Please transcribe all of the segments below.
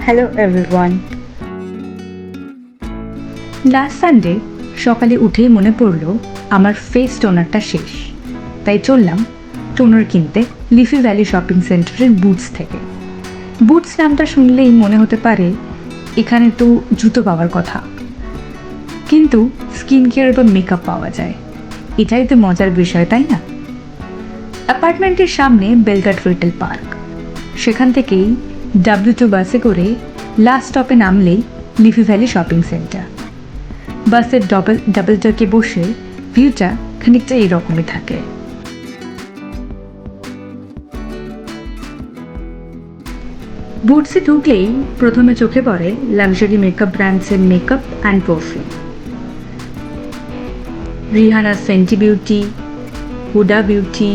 Hello everyone. Last Sunday সকালে উঠেই মনে পড়লো আমার ফেস টোনারটা শেষ, তাই চললাম টোনার কিনতে লিফি ভ্যালি শপিং সেন্টারের বুটস থেকে। বুটস নামটা শুনলেই মনে হতে পারে এখানে তো জুতো পাওয়ার কথা, কিন্তু স্কিন কেয়ার বা মেকআপ পাওয়া যায়। এটাই তো মজার বিষয়, তাই না? অ্যাপার্টমেন্টের সামনে বেলঘাট রিটেল পার্ক, সেখান থেকেই W2 বাসে করে লাস্ট স্টপে নামলেই লিফি ভ্যালি শপিং সেন্টার। বাসের ডাবল ডেকে বসে ভিউটা খানিকটা এইরকমই থাকে। বুটসে ঢুকলেই প্রথমে চোখে পড়ে লাক্সারি মেকআপ ব্র্যান্ডসের makeup and perfume. Rihanna Fenty beauty, Huda beauty,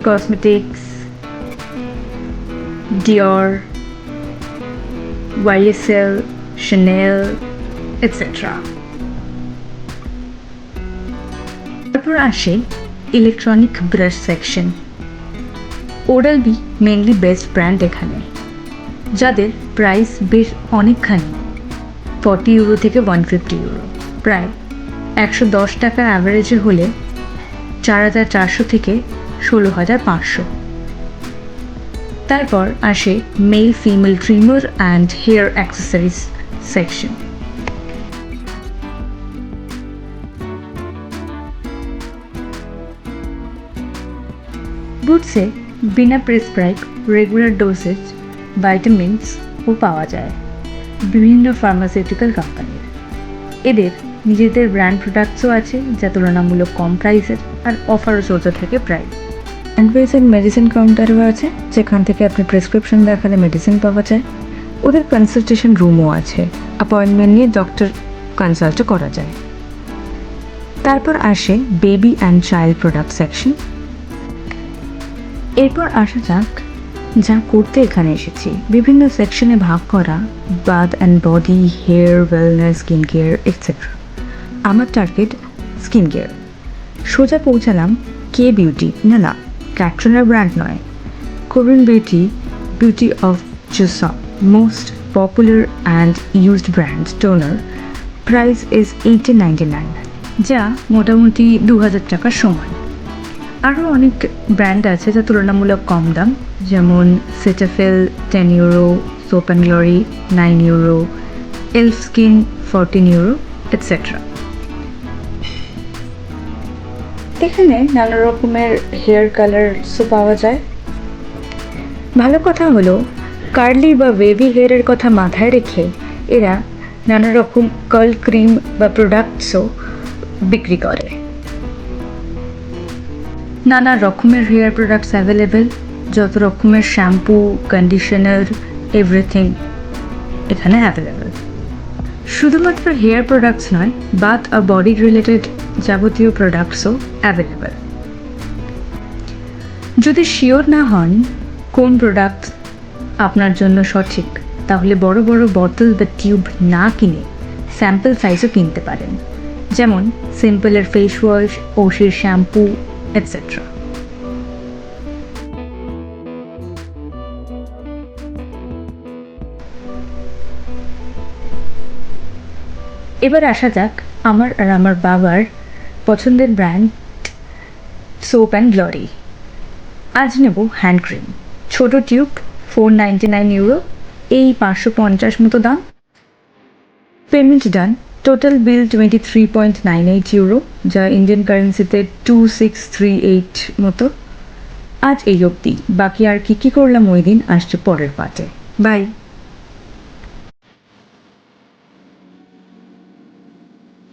cosmetics, Dior, YSL, Chanel, etc. তারপর আসে electronic brush section. Oral B mainly best brand এখানে, যাদের প্রাইস বেশ অনেকখানি, 40 ইউরো থেকে 150 ইউরো, প্রায় 110 টাকা অ্যাভারেজে হলে 4400 থেকে 16500। তারপর আসে male female trimmer and hair accessories section. বুটসে বিনা প্রেসক্রাইব রেগুলার ডোসেজ ভাইটামিনসও পাওয়া যায় বিভিন্ন ফার্মাসিউটিক্যাল কোম্পানির। এদের নিজেদের ব্র্যান্ড প্রোডাক্টসও আছে যা তুলনামূলক কম প্রাইসের, আর অফারও চলতে থাকে প্রায়। অ্যান্ডওয়েজের মেডিসিন কাউন্টারও আছে, যেখান থেকে আপনি প্রেসক্রিপশন দেখালে মেডিসিন পাওয়া যায়। ওদের কনসালটেশন রুমও আছে, অ্যাপয়েন্টমেন্ট নিয়ে ডক্টর কনসাল্টও করা যায়। তারপর আসে baby and child product section. এরপর আসা যাক যা করতে এখানে এসেছি। বিভিন্ন সেকশনে ভাগ করা, bath and body, hair, wellness, skin care etcetera. আমার টার্গেট স্কিন কেয়ার। সোজা পৌঁছালাম কে বিউটি, না ক্যাটরিনার ব্র্যান্ড নয়, Korean beauty of Joseon, most popular and used brand toner. Price is 1899, যা মোটামুটি 2000 টাকার সমান। আরও অনেক ব্র্যান্ড আছে যা তুলনামূলক কম দাম, যেমন সেটাফেল 10 euro, soap and glory 9 euro, elf skin 14 euro etcetera. এখানে নানা রকমের হেয়ার কালারসও পাওয়া যায়। ভালো কথা হলো কার্লি বা ওয়েভি হেয়ারের কথা মাথায় রেখে এরা নানা রকম কার্ল ক্রিম বা প্রোডাক্টসও বিক্রি করে। নানা রকমের হেয়ার প্রোডাক্টস অ্যাভেলেবেল, যত রকমের শ্যাম্পু, কন্ডিশনার, এভরিথিং এখানে অ্যাভেলেবেল। শুধুমাত্র হেয়ার প্রোডাক্টস নয়, বাথ আর বডি রিলেটেড যাবতীয় প্রোডাক্টসও অ্যাভেলেবেল। যদি শিওর না হন কোন প্রোডাক্ট আপনার জন্য সঠিক, তাহলে বড় বড় বোতল বা টিউব না কিনে স্যাম্পল সাইজও কিনতে পারেন, যেমন সিম্পলের ফেস ওয়াশ, ওশির শ্যাম্পু এটসেট্রা। এবার আসা যাক আমার আর আমার বাবার পছন্দের ব্র্যান্ড সোপ অ্যান্ড গ্লোরি। আজ নেব হ্যান্ড ক্রিম, ছোট টিউব 499 ইউরো, এই 550 মতো দাম। পেমেন্ট ডান, টোটাল বিল 23.98 ইউরো, যা ইন্ডিয়ান কারেন্সিতে 2638 মতো। আজ এই অবধি, বাকি আর কি করলাম ওই দিন আসছে পরের পার্টে। বাই।